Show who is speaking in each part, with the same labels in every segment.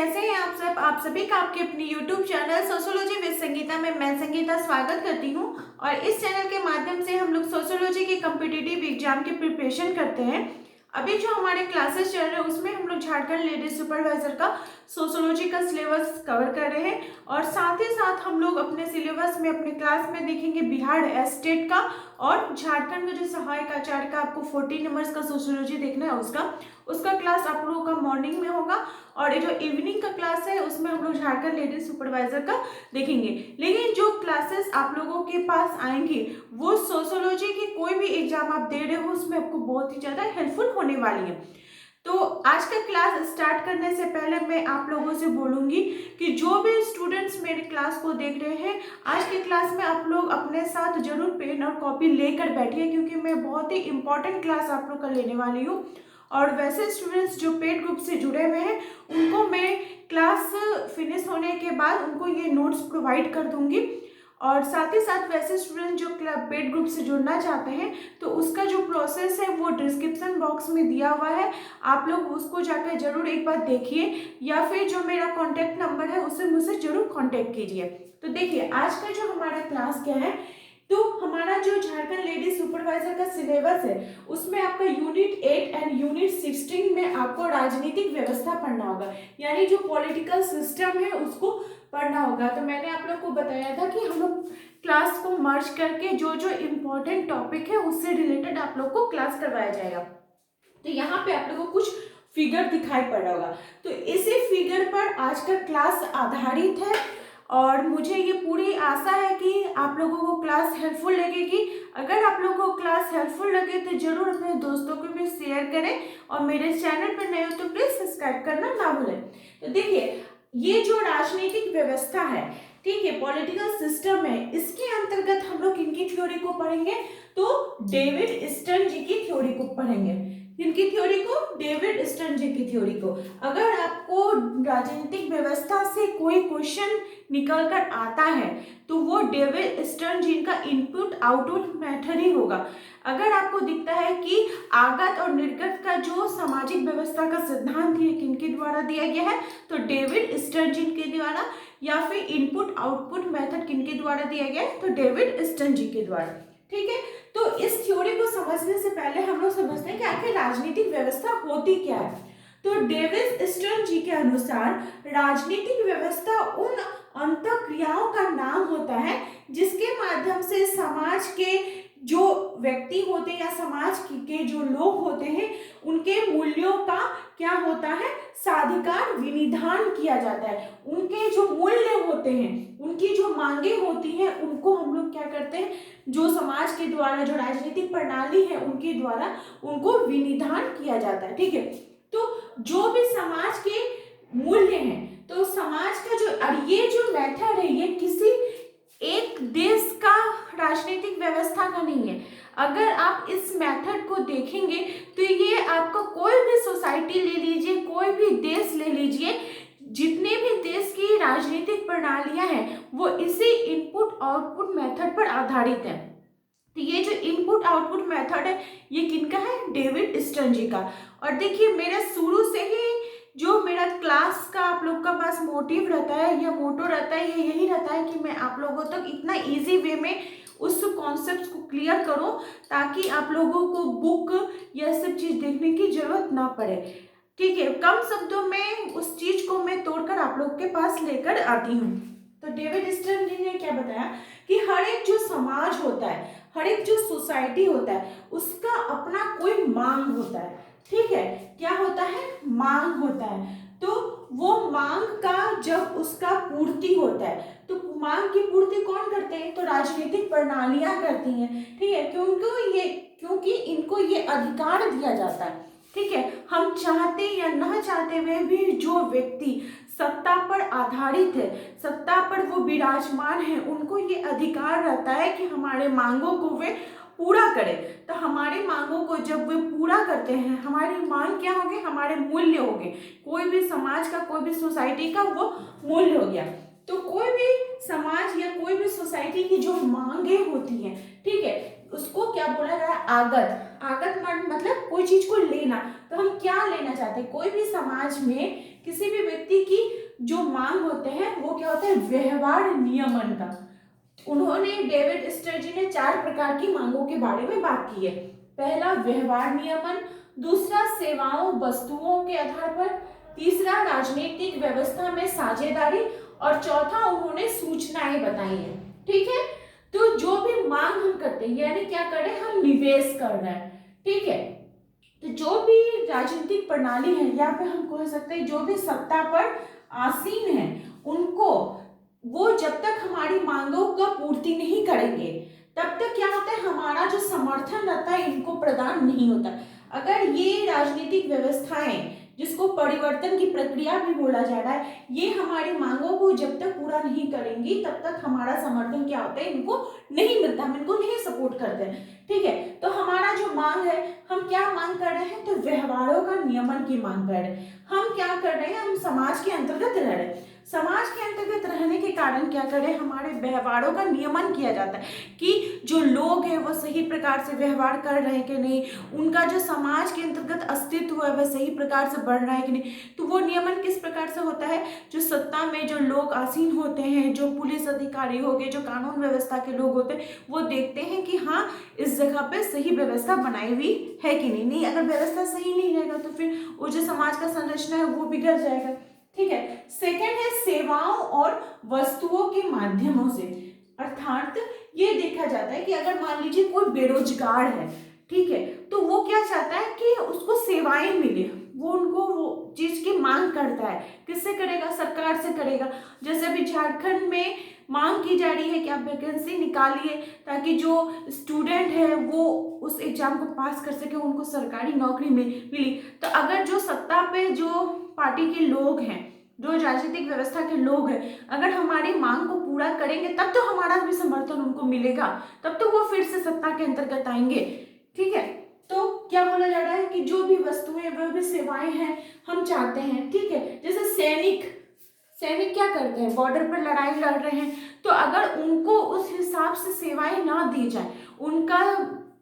Speaker 1: कैसे हैं आप सब। आप सभी का आपके अपने YouTube channel sociology with Sangeeta में मैं संगीता स्वागत करती हूं। और इस चैनल के माध्यम से हम लोग सोशियोलॉजी के कम्पिटिटिव एग्जाम की प्रिपरेशन करते हैं। अभी जो हमारे क्लासेस चल रहे हैं उसमें हम लोग झारखंड लेडीज सुपरवाइजर का सोशियोलॉजी का सिलेबस कवर कर रहे हैं और साथ ही साथ हम लोग अपने सिलेबस में अपने क्लास में देखेंगे बिहार स्टेट का और झारखंड में जो सहायक आचार्य का आपको 40 नंबर्स का सोशियोलॉजी देखना है उसका क्लास आप लोगों का मॉर्निंग में होगा और जो इवनिंग का क्लास है उसमें हम लोग झारखंड लेडीज सुपरवाइजर का देखेंगे। लेकिन जो क्लासेस आप लोगों के पास आएंगी वो सोशियोलॉजी की कोई भी एग्जाम आप दे रहे हो उसमें आपको बहुत ही ज़्यादा हेल्पफुल होने वाली है। तो आज का क्लास स्टार्ट करने से पहले मैं आप लोगों से बोलूँगी कि जो भी स्टूडेंट्स मेरे क्लास को देख रहे हैं आज के क्लास में आप लोग अपने साथ जरूर पेन और कॉपी लेकर बैठिए, क्योंकि मैं बहुत ही इंपॉर्टेंट क्लास आप लोग का लेने वाली हूँ। और वैसे स्टूडेंट्स जो पेड ग्रुप से जुड़े हुए हैं उनको मैं क्लास फिनिश होने के बाद उनको ये नोट्स प्रोवाइड कर दूंगी। और साथ ही साथ वैसे स्टूडेंट जो पेड ग्रुप से जुड़ना चाहते हैं तो उसका जो प्रोसेस है वो डिस्क्रिप्शन बॉक्स में दिया हुआ है, आप लोग उसको जाकर जरूर एक बार देखिए या फिर जो मेरा कॉन्टैक्ट नंबर है उससे मुझसे जरूर कॉन्टैक्ट कीजिए। तो देखिए आज का जो हमारा क्लास क्या है, तो हमारा जो झारखंड लेडीज सुपरवाइजर का सिलेबस है उसमें आपका यूनिट 8 एंड यूनिट 16 में आपको राजनीतिक व्यवस्था पढ़ना होगा, यानी जो पॉलिटिकल सिस्टम है उसको पढ़ना होगा। तो मैंने आप लोग को बताया था कि हम लोग क्लास को मर्ज करके जो जो इम्पोर्टेंट टॉपिक है उससे रिलेटेड आप लोग को क्लास करवाया जाएगा। तो यहाँ पे आप लोग को कुछ फिगर दिखाई पड़ रहा होगा, तो इसी फिगर पर आज का क्लास आधारित है और मुझे ये पूरी आशा है कि आप लोगों को क्लास हेल्पफुल लगेगी। अगर आप लोगों को क्लास हेल्पफुल लगे तो जरूर अपने दोस्तों को भी शेयर करें और मेरे चैनल पर नए हो तो प्लीज सब्सक्राइब करना ना भूलें। तो देखिए ये जो राजनीतिक व्यवस्था है, ठीक है, पॉलिटिकल सिस्टम है, इसके अंतर्गत हम लोग इनकी थ्योरी को पढ़ेंगे। तो डेविड स्टर्न जी की थ्योरी को पढ़ेंगे। इनकी थ्योरी को, डेविड स्टर्न जी की थ्योरी को। अगर आपको राजनीतिक व्यवस्था से कोई क्वेश्चन निकल कर आता है तो वो डेविड स्टर्न जी का इनपुट आउटपुट मेथड ही होगा। अगर आपको दिखता है कि आगत और निर्गत का जो सामाजिक व्यवस्था का सिद्धांत है किनके द्वारा दिया गया है, तो डेविड स्टर्न जी के द्वारा, या फिर इनपुट आउटपुट मेथड किनके द्वारा दिया गया है, तो डेविड स्टर्न जी के द्वारा। ठीक है, तो इस थ्योरी को समझने से पहले हम लोग समझते हैं कि आखिर राजनीतिक व्यवस्था होती क्या है। तो डेविड स्टर्न जी के अनुसार राजनीतिक व्यवस्था उन अंतःक्रियाओं का नाम होता है जिसके माध्यम से समाज के जो व्यक्ति होते हैं या समाज के जो लोग होते हैं उनके मूल्यों का क्या होता है, साधिकार विनिधान किया जाता है। उनके जो मूल्य होते हैं, उनकी जो मांगे होती हैं, उनको हम लोग क्या करते हैं, जो समाज के द्वारा जो राजनीतिक प्रणाली है उनके द्वारा उनको विनिधान किया जाता है। ठीक है, तो जो भी समाज के मूल्य हैं, तो समाज का जो, और ये जो मेथड है ये किसी एक देश का राजनीतिक व्यवस्था का नहीं है। अगर आप इस मेथड को देखेंगे तो ये आपका कोई भी सोसाइटी ले लीजिए, कोई भी देश ले लीजिए, जितने भी देश की राजनीतिक प्रणालियां हैं वो इसी इनपुट आउटपुट मेथड पर आधारित है। तो ये जो इनपुट आउटपुट मेथड है ये किनका है, डेविड स्टर्न जी का। और देखिए मेरा शुरू से ही जो मेरा क्लास का आप लोग का पास मोटिव रहता है या मोटो रहता है, ये यही रहता है कि मैं आप लोगों तक इतना इजी वे में उस कॉन्सेप्ट को क्लियर करूं ताकि आप लोगों को बुक या सब चीज़ देखने की जरूरत ना पड़े। ठीक है, कम शब्दों में उस चीज को मैं तोड़कर आप लोग के पास लेकर आती हूँ। तो डेविड स्टर्न जी ने क्या बताया कि हर एक जो समाज होता है, हर एक जो सोसाइटी होता है उसका अपना कोई मांग होता है। ठीक है, क्या होता है, मांग होता है। तो वो मांग का जब उसका पूर्ति होता है, तो मांग की पूर्ति कौन करते हैं, तो राजनीतिक प्रणालियां करती हैं। ठीक है, क्योंकि इनको ये अधिकार दिया जाता है। ठीक है, हम चाहते या ना चाहते हुए भी जो व्यक्ति सत्ता पर आधारित है, सत्ता पर वो विराजमान है, उनको ये अधिकार रहता है कि हमारे मांगों को वे पूरा करें। तो हमारी मांगों को जब वे पूरा करते हैं, हमारी मांग क्या होगी, हमारे मूल्य होंगे, कोई भी समाज का, कोई भी सोसाइटी का वो मूल्य हो गया। तो कोई भी समाज या कोई भी सोसाइटी की जो मांगे होती हैं, ठीक है, उसको क्या बोला गया, आगत। आगत मतलब कोई चीज को लेना। तो हम क्या लेना चाहते हैं, कोई भी समाज में किसी भी व्यक्ति की जो मांग होते हैं वो क्या होता है, व्यवहार नियमन का। उन्होंने डेविड स्टर्जी ने 4 प्रकार की मांगों के बारे में बात की है। पहला व्यवहार नियमन, दूसरा सेवाओं वस्तुओं के आधार पर, तीसरा राजनीतिक व्यवस्था में साझेदारी और चौथा उन्होंने सूचनाएं बताई हैं। ठीक है, तो जो भी मांग हम करते हैं यानी क्या कर रहे हैं, हम निवेश कर रहे हैं। ठीक है, तो जो भी राजनीतिक प्रणाली है या फिर हम कह सकते हैं जो भी सत्ता पर आसीन है उनको, वो जब तक हमारी मांगों का पूर्ति नहीं करेंगे तब तक क्या होता है, हमारा जो समर्थन रहता है इनको प्रदान नहीं होता। अगर ये राजनीतिक व्यवस्थाएं जिसको परिवर्तन की प्रक्रिया भी बोला जा रहा है, ये हमारी मांगों को जब तक पूरा नहीं करेंगी तब तक हमारा समर्थन क्या होता है, इनको नहीं मिलता, हम इनको नहीं सपोर्ट करते हैं। ठीक है, तो हमारा जो मांग है, हम क्या मांग कर रहे हैं, तो व्यवहारों का नियमन की मांग कर रहे हैं। हम क्या कर रहे हैं, हम समाज के अंतर्गत रह रहे हैं। समाज के अंतर्गत रहने के कारण क्या करें, हमारे व्यवहारों का नियमन किया जाता है कि जो लोग हैं वो सही प्रकार से व्यवहार कर रहे हैं कि नहीं, उनका जो समाज के अंतर्गत अस्तित्व है वह सही प्रकार से बढ़ रहा है कि नहीं। तो वो नियमन किस प्रकार से होता है, जो सत्ता में जो लोग आसीन होते हैं, जो पुलिस अधिकारी हो गए, जो कानून व्यवस्था के लोग होते हैं, वो देखते हैं कि हाँ इस जगह पे सही व्यवस्था बनाई हुई है कि नहीं। अगर व्यवस्था सही नहीं रहेगा तो फिर वो जो समाज का संरचना है वो बिगड़ जाएगा। ठीक है, सेकंड है सेवाओं और वस्तुओं के माध्यमों से, अर्थात ये देखा जाता है कि अगर मान लीजिए कोई बेरोजगार है, ठीक है, तो वो क्या चाहता है कि उसको सेवाएं मिले, वो उनको वो चीज की मांग करता है। किससे करेगा, सरकार से करेगा। जैसे अभी झारखंड में मांग की जा रही है कि आप वैकेंसी निकालिए ताकि जो स्टूडेंट है वो उस एग्जाम को पास कर सके, उनको सरकारी नौकरी मिली। तो अगर जो सत्ता पे जो पार्टी के लोग हैं, जो राजनीतिक व्यवस्था के लोग हैं, अगर हमारी मांग को पूरा करेंगे तब तो हमारा भी समर्थन उनको मिलेगा, तब तो वो फिर से सत्ता के अंतर्गत आएंगे। ठीक है, तो क्या बोला जा रहा है कि जो भी वस्तुएं वह भी सेवाएं हैं हम चाहते हैं। ठीक है, जैसे सैनिक क्या करते हैं, बॉर्डर पर लड़ाई लड़ रहे हैं, तो अगर उनको उस हिसाब से सेवाएं ना दी जाए, उनका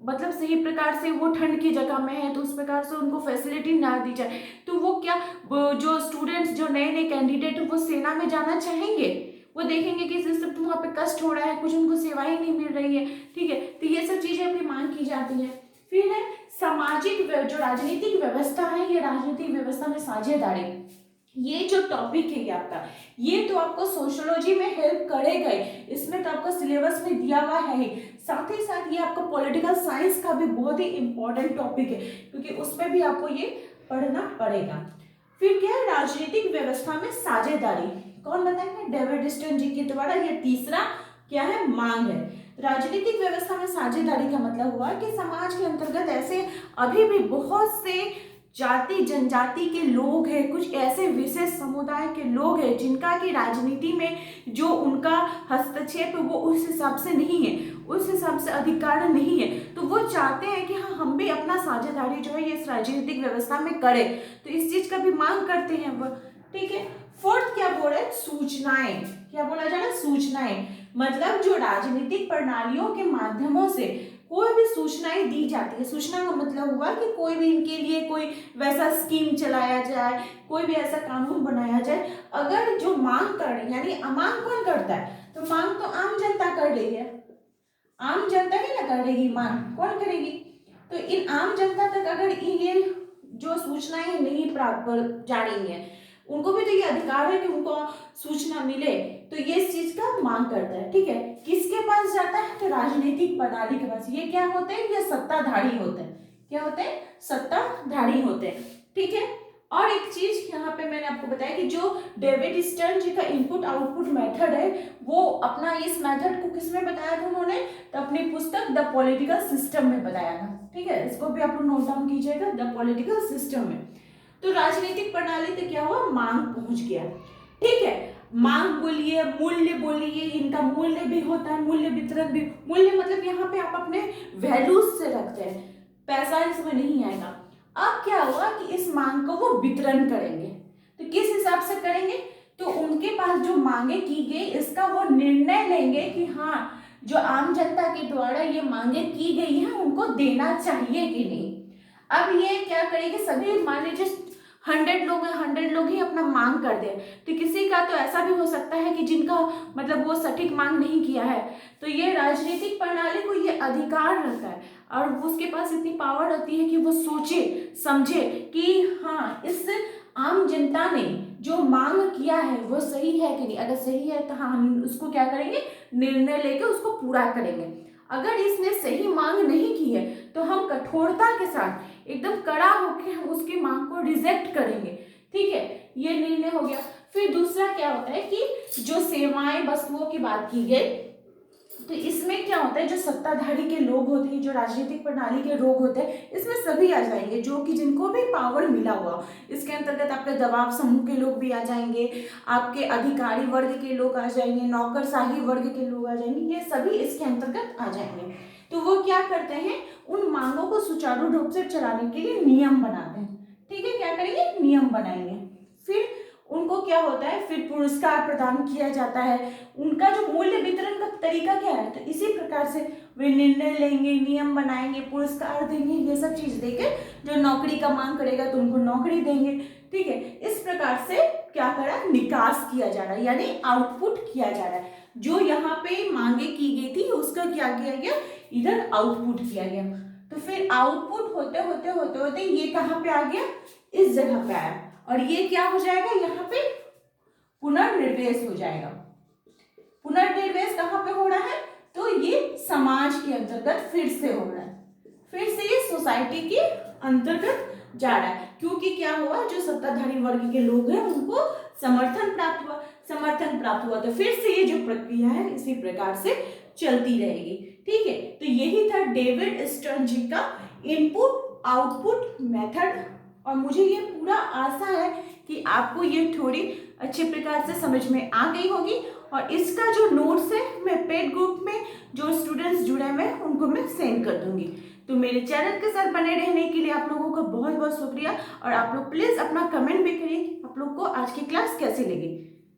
Speaker 1: मतलब सही प्रकार से वो ठंड की जगह में है तो उस प्रकार से उनको फैसिलिटी ना दी जाए, तो वो क्या, जो स्टूडेंट्स जो नए नए कैंडिडेट वो सेना में जाना चाहेंगे, वो देखेंगे कि सिर्फ तो वहाँ पे कष्ट हो रहा है, कुछ उनको सेवाएं नहीं मिल रही है। ठीक है, तो ये सब चीजें अपनी मांग की जाती है। फिर है सामाजिक जो राजनीतिक व्यवस्था है, ये राजनीतिक व्यवस्था में साझेदारी, ये जो टॉपिक है आपका, ये तो आपको सोशियोलॉजी में हेल्प करेगा ही, इसमें तो आपका सिलेबस में दिया हुआ है ही। साथ ही साथ ये आपका पॉलिटिकल साइंस का भी बहुत ही इंपॉर्टेंट टॉपिक है क्योंकि उसमें भी आपको ये पढ़ना पड़ेगा। फिर क्या है, राजनीतिक व्यवस्था में साझेदारी, कौन बताएंगे, डेविड स्टर्जी के द्वारा। ये तीसरा क्या है, मांग है। राजनीतिक व्यवस्था में साझेदारी का मतलब हुआ कि समाज के अंतर्गत ऐसे अभी भी बहुत से जाति जनजाति के लोग हैं, कुछ ऐसे विशेष समुदाय के लोग हैं जिनका की राजनीति में जो उनका हस्तक्षेप है वो उस हिसाब से नहीं है, उस हिसाब से अधिकार नहीं है, तो वो चाहते हैं कि हाँ हम भी अपना साझेदारी जो है इस राजनीतिक व्यवस्था में करें, तो इस चीज का भी मांग करते हैं वो। ठीक है, फोर्थ क्या बोल रहे हैं, सूचनाएं, क्या बोला जा रहा है, सूचनाएं, मतलब जो राजनीतिक प्रणालियों के माध्यमों से कोई भी सूचनाएं दी जाती है। सूचना का मतलब हुआ कि कोई भी इनके लिए कोई वैसा स्कीम चलाया जाए, कोई भी ऐसा कानून बनाया जाए, अगर जो मांग कर रही, यानी मांग कौन करता है, तो मांग तो आम जनता कर रही है, आम जनता ही ना करेगी, मांग कौन करेगी। तो इन आम जनता तक अगर ये जो सूचनाएं नहीं प्राप्त जा रही है, उनको भी तो ये अधिकार है कि उनको सूचना मिले, तो ये इस चीज का मांग करता है। ठीक है, किसके पास जाता है, तो राजनीतिक प्रणाली के पास। ये क्या होते हैं, ये सत्ताधारी होते हैं। क्या होते हैं, सत्ताधारी होते हैं। ठीक है, और एक चीज यहाँ पे मैंने आपको बताया कि जो डेविड स्टर्न जी का इनपुट आउटपुट मेथड है, वो अपना इस मेथड को किसमें बताया था उन्होंने, तो अपनी पुस्तक द पॉलिटिकल सिस्टम में बताया था। ठीक है, इसको भी आप लोग नोट डाउन कीजिएगा, द पॉलिटिकल सिस्टम में। तो राजनीतिक प्रणाली तक क्या हुआ, मांग पहुंच गया। ठीक है, मांग बोलिए, मूल्य बोलिए, इनका मूल्य भी होता है, मूल्य वितरण भी। मूल्य मतलब यहाँ पे आप अपने वैल्यूज से रखते हैं, पैसा इसमें नहीं आएगा। अब क्या हुआ कि इस मांग को वो वितरण करेंगे, तो किस हिसाब से करेंगे, तो उनके पास जो मांगे की गई इसका वो निर्णय लेंगे कि हाँ जो आम जनता के द्वारा ये मांगे की गई है उनको देना चाहिए कि नहीं। अब ये क्या करेंगे, सभी मान लीजिए 100 लोग ही अपना मांग कर दे, तो किसी का तो ऐसा भी हो सकता है कि जिनका मतलब वो सटीक मांग नहीं किया है। तो ये राजनीतिक प्रणाली को ये अधिकार रहता है और उसके पास इतनी पावर रहती है कि वो सोचे समझे कि हाँ इस आम जनता ने जो मांग किया है वो सही है कि नहीं। अगर सही है तो हाँ हम उसको क्या करेंगे, निर्णय लेके उसको पूरा करेंगे। अगर इसने सही मांग नहीं की है तो हम कठोरता के साथ एकदम कड़ा होकर हम उसकी मांग को रिजेक्ट करेंगे। ठीक है, ये निर्णय हो गया। फिर दूसरा क्या होता है कि जो सेवाएं वस्तुओं की बात की गई, तो इसमें क्या होता है जो सत्ताधारी के लोग होते हैं, जो राजनीतिक प्रणाली के लोग होते हैं, इसमें सभी आ जाएंगे जो कि जिनको भी पावर मिला हुआ। इसके अंतर्गत आपके दबाव समूह के लोग भी आ जाएंगे, आपके अधिकारी वर्ग के लोग आ जाएंगे, नौकरशाही वर्ग के लोग आ जाएंगे, ये सभी इसके अंतर्गत आ जाएंगे। तो वो क्या करते हैं, उन मांगों को सुचारू रूप से चलाने के लिए नियम बनाते हैं। ठीक है, क्या करेंगे, नियम बनाएंगे। फिर उनको क्या होता है, फिर पुरस्कार प्रदान किया जाता है। उनका जो मूल्य वितरण का तरीका क्या है, तो इसी प्रकार से वे निर्णय लेंगे, नियम बनाएंगे, पुरस्कार देंगे, ये सब चीज देके जो नौकरी का मांग करेगा तो उनको नौकरी देंगे। ठीक है, इस प्रकार से क्या करा, निकास किया जा रहा है, यानी आउटपुट किया जा रहा है। जो यहाँ पे मांगे की गई थी उसका क्या किया गया, इधर आउटपुट किया गया। तो फिर आउटपुट होते होते होते होते ये कहाँ पे आ गया, इस जगह पे आया, और ये क्या हो जाएगा, यहाँ पे पुनर्निर्देश हो जाएगा। पुनर्निर्देश कहाँ पे हो रहा है, तो ये समाज के अंतर्गत फिर से हो रहा है, फिर से ये सोसाइटी के अंतर्गत जा रहा है। क्योंकि क्या हुआ, जो सत्ताधारी वर्ग के लोग हैं उनको समर्थन प्राप्त हुआ, समर्थन प्राप्त हुआ तो फिर से ये जो प्रक्रिया है इसी प्रकार से चलती रहेगी। ठीक है, तो यही था डेविड स्टर्न जी का इनपुट आउटपुट मेथड, और मुझे ये पूरा आशा है कि आपको ये थ्योरी अच्छे प्रकार से समझ में आ गई होगी। और इसका जो नोट्स है मैं पेड ग्रुप में जो स्टूडेंट्स जुड़े हुए हैं उनको मैं सेंड कर दूंगी। तो मेरे चैनल के साथ बने रहने के लिए आप लोगों का बहुत बहुत शुक्रिया, और आप लोग प्लीज़ अपना कमेंट भी करिए कि आप लोग को आज की क्लास कैसी लगी।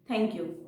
Speaker 1: Thank you.